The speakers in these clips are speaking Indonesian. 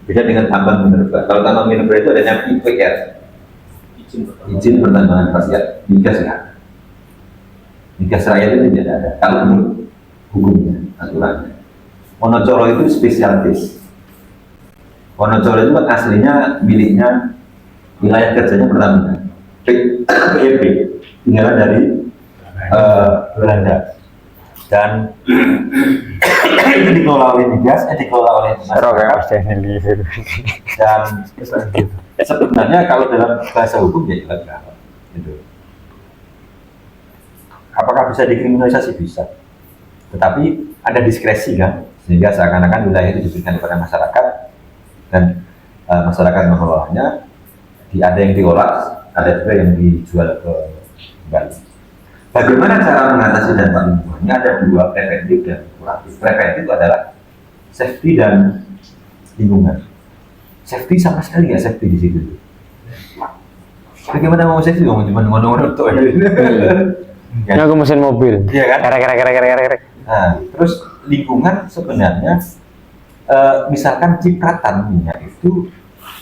Beda dengan tambang mineral. Kalau tambang mineral itu adanya IPR, izin pertambangan rakyat, migas ya. Migas rakyat itu tidak ada. Kalau menurut hukumnya, aturannya. Wonocolo itu spesialis. Wonocolo itu kan aslinya miliknya wilayah kerjanya Pertamina, PEB, tinggalan dari Belanda. Dan itu dikelola oleh migas, dikelola oleh masyarakat. Dan sebenarnya kalau dalam bahasa hukum ya ilegal. Gitu. Apakah bisa dikriminalisasi? Bisa. Tetapi ada diskresi kan, sehingga seakan-akan wilayah itu diberikan kepada masyarakat dan masyarakat mengelolanya. Ada yang diolah, ada juga yang dijual ke Bali. Bagaimana cara mengatasi dampak lingkungannya? Ada dua, preventif dan kuratif. Preventif adalah safety dan lingkungan. Safety sama sekali nggak safety di situ. Bagaimana mau safety? Cuma ngomong-ngomong tuh. Ya, aku mesin mobil. Iya kan? Kerek. Nah, terus lingkungan sebenarnya, misalkan cipratan minyak itu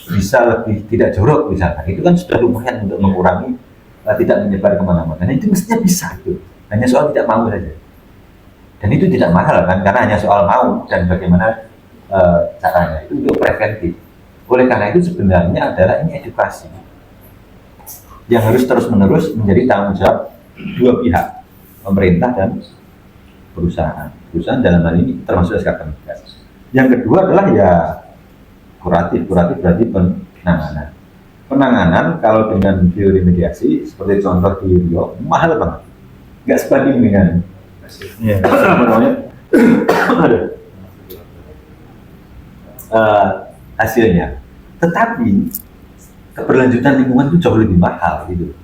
bisa lebih tidak jorok misalkan, itu kan sudah lumayan untuk mengurangi tidak menyebar kemana-mana. Dan itu mestinya bisa itu. Hanya soal tidak mau saja. Dan itu tidak mahal kan, karena hanya soal mau dan bagaimana caranya itu untuk preventif. Oleh karena itu sebenarnya adalah ini edukasi yang harus terus-menerus menjadi tanggung jawab dua pihak, pemerintah dan perusahaan. Perusahaan dalam hal ini termasuk SKK Migas. Yang kedua adalah ya kuratif berarti penanganan. Penanganan kalau dengan teori mediasi seperti contoh di Rio mahal banget, nggak sebanding dengan hasilnya. Tetapi keberlanjutan lingkungan itu jauh lebih mahal gitu.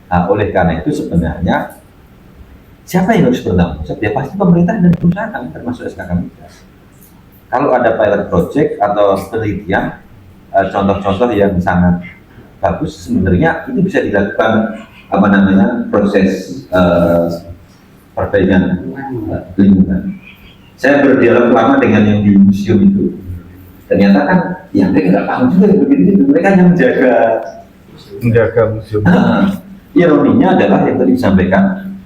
Nah, oleh karena itu sebenarnya siapa yang harus bertanggung jawab? Ya pasti pemerintah dan perusahaan, termasuk SKK Migas. Kalau ada pilot project atau penelitian, contoh-contoh yang sangat bagus, sebenarnya itu bisa dilakukan proses perbaikan lingkungan. Saya berdialog lama dengan yang di museum itu, ternyata kan ya mereka nggak paham juga begitu, mereka hanya menjaga museum. Ironinya adalah yang tadi disampaikan,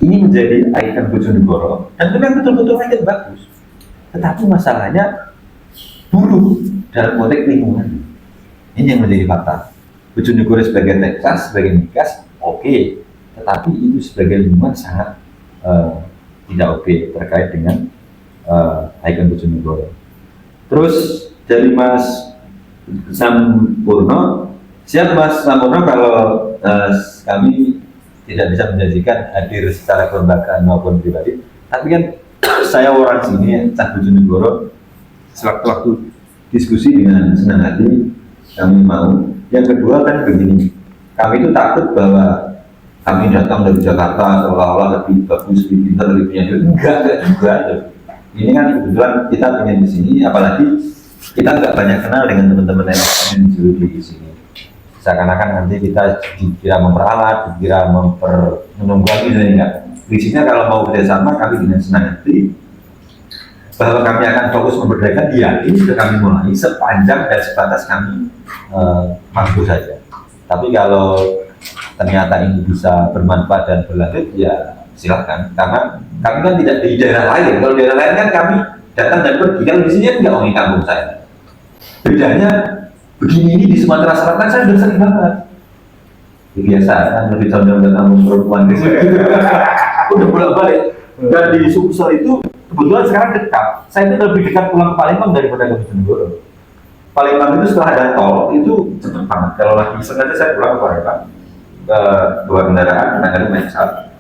ini menjadi ikon Bojonegoro dan memang betul-betul ikon bagus, tetapi masalahnya buruk dalam konteks lingkungan. Ini yang menjadi fakta. Bojonegoro sebagai Texas, sebagai migas, oke. Tetapi itu sebagai lingkungan sangat tidak oke terkait dengan ikon Bojonegoro. Terus dari Mas Sampurno, siap Mas Sampurno kalau kami tidak bisa menjanjikan hadir secara kelembagaan maupun pribadi, tapi kan saya orang sini, Cah Bojonegoro, sewaktu-waktu diskusi dengan senang hati kami mau. Yang kedua kan begini, kami itu takut bahwa kami datang dari Jakarta seolah-olah lebih bagus, lebih pintar, lebih punya duit. Enggak juga. Ini kan kebetulan kita pengen di sini, apalagi kita nggak banyak kenal dengan teman-teman yang di sini. Seakan-akan nanti kita dikira memperalat, dikira menunggangi dan enggak. Prinsipnya kalau mau bekerjasama, kami dengan senang hati bahwa kami akan fokus memberdayakan, ini sudah kami mulai sepanjang dan sebatas kami mampu saja. Tapi kalau ternyata ini bisa bermanfaat dan berlanjut, ya silakan. Karena kami kan tidak di daerah lain. Kalau daerah lain kan kami datang dan pergi. Kalau di sini kan nggak mau kampung saya. Bedanya begini ini di Sumatera Selatan saya sudah sering banget. Biasa kan lebih condong ke kampung perempuan di sini. Udah bolak-balik. Dan di Sumsel itu kebetulan sekarang dekat. Saya itu lebih dekat pulang ke Palembang daripada ke Bojonegoro. Palembang itu setelah ada tol itu cepat banget. Kalau lagi sengaja saya pulang ke Palembang, dua kendaraan, kadang-kadang naik pesawat.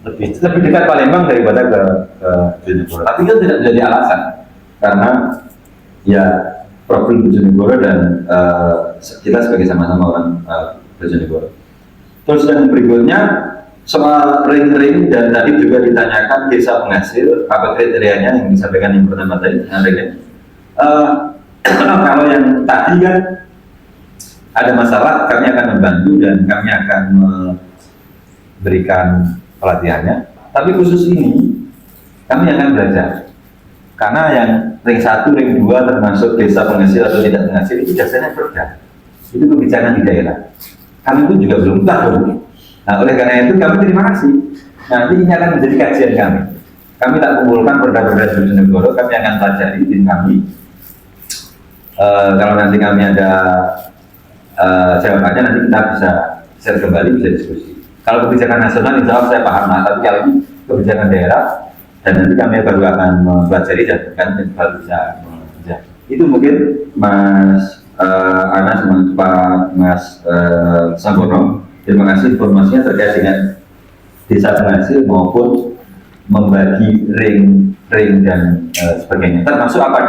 Lebih dekat Palembang daripada ke Bojonegoro. Tapi itu tidak menjadi alasan karena ya profil Bojonegoro dan kita sebagai sama-sama orang Bojonegoro. Terus yang berikutnya soal ring-ring, dan tadi juga ditanyakan desa penghasil, apa kriterianya yang disampaikan yang pertama tadi. Kalau yang tadi kan ada masalah, kami akan membantu dan kami akan memberikan pelatihannya. Tapi khusus ini kami akan belajar Karena yang ring 1, ring 2 termasuk desa penghasil atau tidak penghasil itu biasanya Perda. Itu kebijakan di daerah. Kami pun juga belum tahu. Nah, oleh karena itu kami terima kasih. Nanti ini akan menjadi kajian kami. Kami tak kumpulkan Perda-Perda Bojonegoro, kami akan pelajari tim kami. Kalau nanti kami ada jawabannya, nanti kita bisa share kembali, bisa diskusi. Kalau kebijakan nasional, insya Allah saya paham. Nah, tapi kalau ini kebijakan daerah, dan nanti kami baru akan mempelajari dan baru bisa mengerjakan. Itu mungkin Mas Anas, Mas Sambono. Terima kasih informasinya terkait dengan desa penghasil maupun membagi ring dan sebagainya. Termasuk apa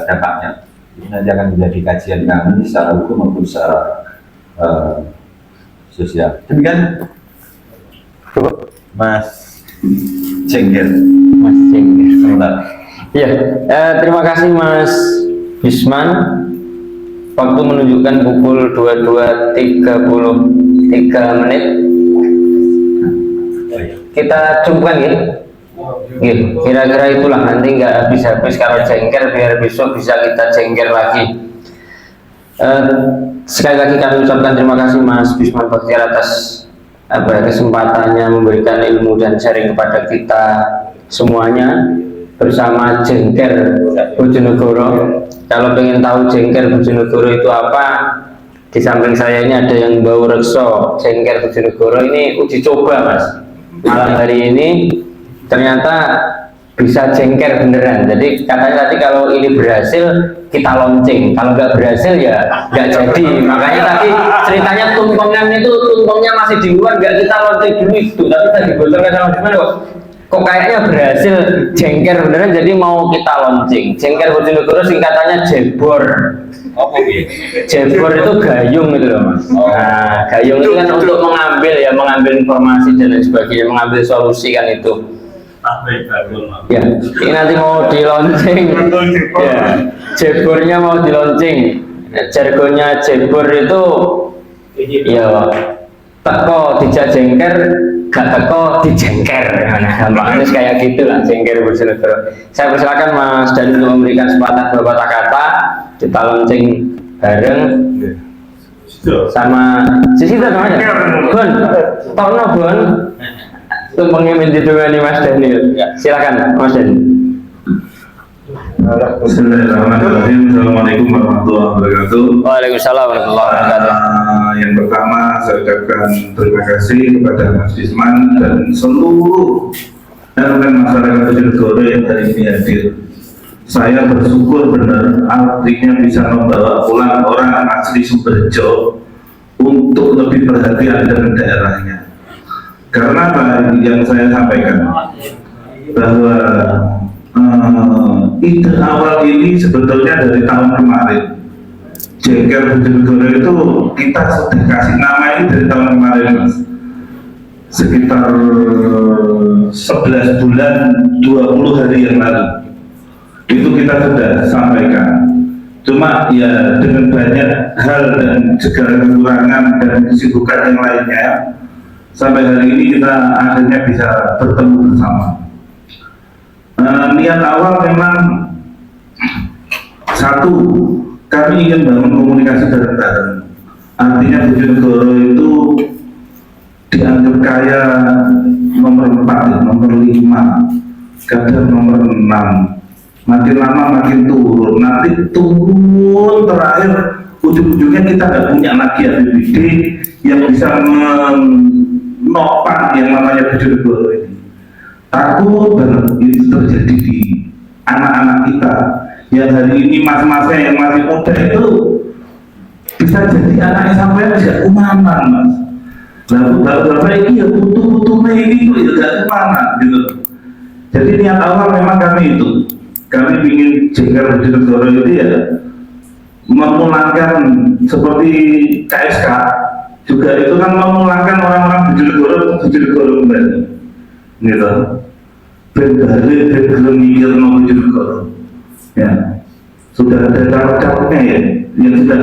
dampaknya. Ini nanti akan menjadi kajian kami secara hukum maupun secara sosial. Demikian Mas Jengger. Mas Jengger. Sebentar. Iya, terima kasih Mas Bisman. Waktu menunjukkan pukul 22.33 menit. Kita cukupkan ya. Kira-kira itulah, nanti nggak habis-habis kalau jengker, biar besok bisa kita jengker lagi. Sekali lagi kami ucapkan terima kasih Mas Bisman Baktiar atas kesempatannya memberikan ilmu dan sharing kepada kita semuanya bersama Jengker Bojonegoro. Kalau pengen tahu Jengker Bojonegoro itu apa, di samping saya ini ada yang bawa rekso Jengker Bojonegoro. Ini uji coba Mas, malam hari ini ternyata bisa jengker beneran. Jadi katanya tadi kalau ini berhasil kita launching, kalau nggak berhasil ya nggak jadi. Makanya tadi ceritanya tumpengnya masih di luar, nggak kita launching dulu itu. Tapi tadi bocorkan sama gimana kok kayaknya berhasil jengker beneran, jadi mau kita launching. Jengker Bojonegoro singkatannya Jebor. Jebor itu gayung gitu loh Mas. Nah, gayung itu kan untuk mengambil informasi dan lain sebagainya, mengambil solusi kan itu. Ya, ini nanti mau di launching. Ya, Jebornya mau di launching. Jargonnya Jebor itu ya teko dijak jengker, gak teko dijengker. Nah, gampangnya kayak gitulah Jengker Bojonegoro. Saya persilakan Mas Dani untuk memberikan sepatah dua patah kata. Kita launching bareng sama Sisi namanya Bon, Tono Bon untuk mengimin ditungani Mas Daniel. Silakan Mas Daniel. Bismillahirrahmanirrahim. Assalamualaikum warahmatullahi wabarakatuh. Waalaikumsalam warahmatullahi wabarakatuh. Yang pertama saya ucapkan terima kasih kepada Mas Bisman dan seluruh elemen masyarakat Bojonegoro yang hari ini hadir. Saya bersyukur benar artinya bisa membawa pulang orang asli Sumberjo untuk lebih perhatian dengan daerahnya. Karena apa yang saya sampaikan bahwa ide awal ini sebetulnya dari tahun kemarin. Jengker Bojonegoro itu kita sudah kasih nama ini dari tahun kemarin Mas. Sekitar 11 bulan 20 hari yang lalu itu kita sudah sampaikan. Cuma ya dengan banyak hal dan segala kekurangan dan kesibukan yang lainnya, sampai hari ini kita akhirnya bisa bertemu bersama. Niat awal memang satu, kami ingin bangun komunikasi bareng-bareng. Artinya Bojonegoro itu dianggap kaya nomor 4, nomor 5, kadang nomor 6. Makin lama makin turun, nanti turun terakhir ujung-ujungnya kita nggak punya lagi APBD yang bisa menopang yang namanya Bojonegoro ini. Takut banget itu terjadi di anak-anak kita yang hari ini mas-masnya yang masih muda itu bisa jadi anaknya sampai tidak kumanan Mas. Lalu bapak ini ya butuh-butuhnya ini tuh ya gak kemana gitu. Jadi niat awal memang kami ingin Jengker Bojonegoro itu ya memulangkan seperti KSK juga itu kan memulangkan orang-orang Bojonegoro kembali gitu. Ben-balik ben-gelem mikir no Bojonegoro ya, sudah ada calon-calonnya ya yang sudah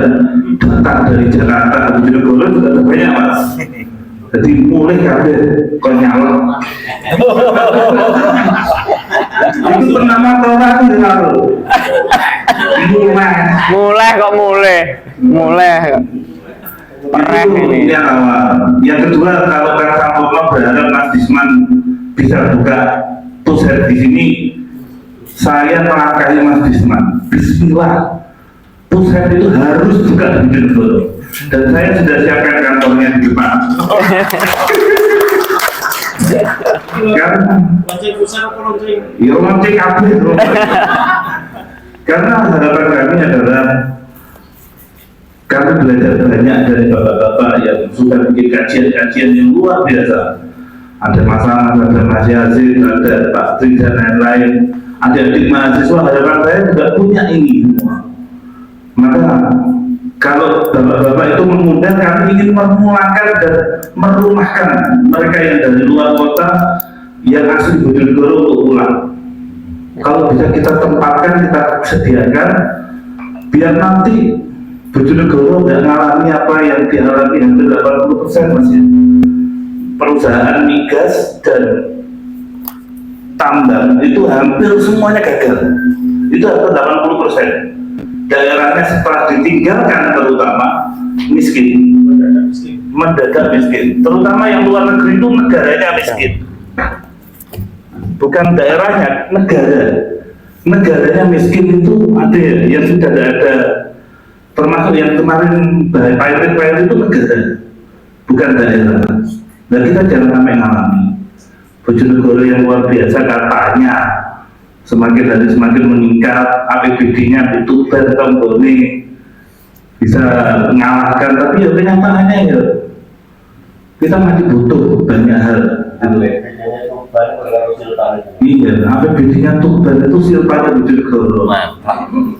datang dari Jakarta ke Bojonegoro sudah banyak Mas. Jadi mulai kabeh konyol. Itu pertama Torah itu lalu. Mulai kok mulai. Keren ini. Yang awal. Yang kedua, kalau Kang Sampurno berharap Mas Disman bisa buka pusat di sini, saya melangkahi Mas Disman. Bismillah, pusat itu harus buka di Bojonegoro. Dan saya sudah siapkan kantornya di depan. Kan? Ya lonceng kabeh. Karena harapan kami adalah kami belajar banyak dari bapak-bapak yang sudah bikin kajian-kajian yang luar biasa. Ada Mas Ahmad, ada Mas Yazid, ada Pak Tri dan lain-lain. Ada adik mahasiswa, harapan saya juga punya ini semua. Maka kalau bapak-bapak itu mengundang, kami ingin memulangkan dan merumahkan mereka yang dari luar kota yang asli Bojonegoro untuk pulang. Kalau bisa kita tempatkan, kita sediakan, biar nanti Bojonegoro tidak mengalami apa yang dialami hampir 80% Mas ya. Perusahaan migas dan tambang itu hampir semuanya gagal. Itu hampir 80%. Daerahnya setelah ditinggalkan terutama miskin, mendadak miskin. Terutama yang luar negeri itu negaranya miskin. Bukan daerahnya, negaranya miskin itu ada yang sudah tidak ada. Termasuk yang kemarin pilot itu negara, bukan daerah. Dan kita jangan sampai mengalami. Bojonegoro yang luar biasa katanya semakin hari semakin meningkat, APBD-nya itu Tonggone bisa mengalahkan, tapi ya kenyataannya ya kita masih butuh banyak hal. Iya, APBD-nya Tuban itu silpanya Bojonegoro.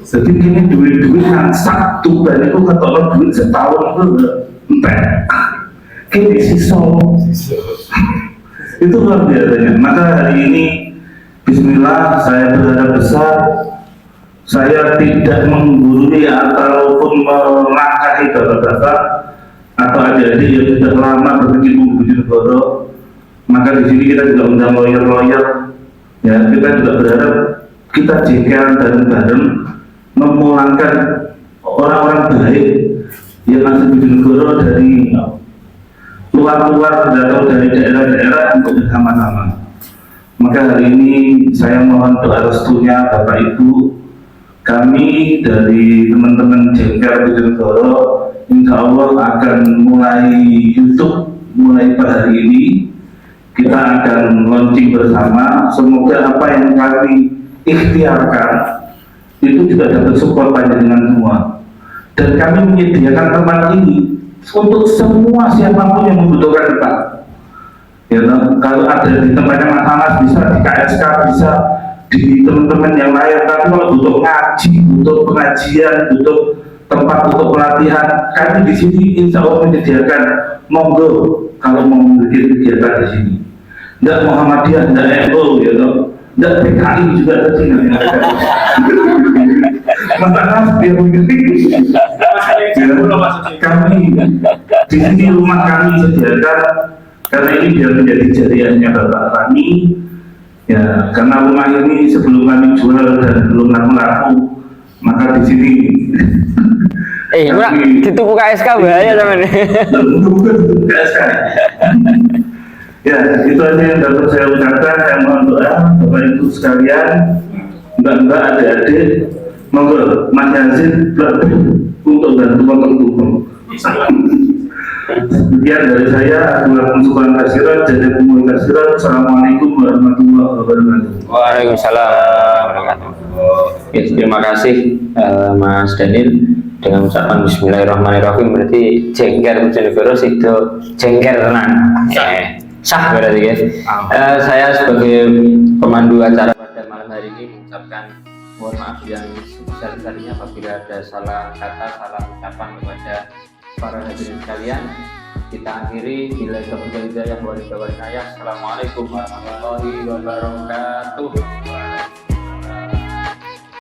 Jadi kini duit-duit ngansak Tuban itu ketolong duit setahun itu entek. Kini sisa itu luar biasanya. Maka hari ini Bismillah, saya berharap besar. Saya tidak menggurui ataupun melangkahi bapak-bapak atau adik-adik yang sudah lama berkecimpung di Bojonegoro. Maka di sini kita juga undang lawyer-lawyer. Ya, kita juga berharap kita jengkelan bareng-bareng memulangkan orang-orang baik yang asli Bojonegoro dari luar-luar atau dari daerah-daerah untuk bersama-sama. Maka hari ini saya mohon doa restunya Bapak Ibu, kami dari teman-teman Jengker Bojonegoro insya Allah akan mulai YouTube mulai per hari ini. Kita akan launching bersama. Semoga apa yang kami ikhtiarkan itu juga dapat support panjenengan semua. Dan kami menyediakan tempat ini untuk semua siapapun yang membutuhkan tempat. Ya, kalau ada di tempatnya Mas Anas bisa di KSK, bisa di teman-teman yang lain. Tapi kalau butuh ngaji, butuh pengajian, butuh tempat untuk pelatihan, kami di sini insya Allah menyediakan. Monggo kalau mau membuat kegiatan di sini. Tidak Muhammadiyah, tidak NU, ya toh, tidak PKI juga ada sini. Mas Anas biar begini. Kami di sini rumah kami sediakan. Karena ini biar menjadi jariahnya Bapak Rani, ya karena rumah ini sebelum kami jual dan belum laku, maka di sini. Dituku KSK bahaya teman. KSK. Ya itu aja yang dapat saya ucapkan. Saya mohon doa Bapak Ibu sekalian, Mbak-mbak, adik-adik, monggo Mas Yazid untuk bantu mendukung. Sekian dari saya. Assalamualaikum warahmatullahi wabarakatuh. Waalaikumsalam warahmatullahi. Terima kasih Mas Daniel dengan ucapan Bismillahirrahmanirrahim. Berarti Jengker Bojonegoro itu jengker tenan. Sah berarti guys. Saya sebagai pemandu acara pada malam hari ini mengucapkan mohon maaf yang sebesar-besarnya apabila ada salah kata, salah ucapan kepada para hadirin sekalian. Kita akhiri bila kita hidayah wa hidayah. Assalamualaikum warahmatullahi wabarakatuh.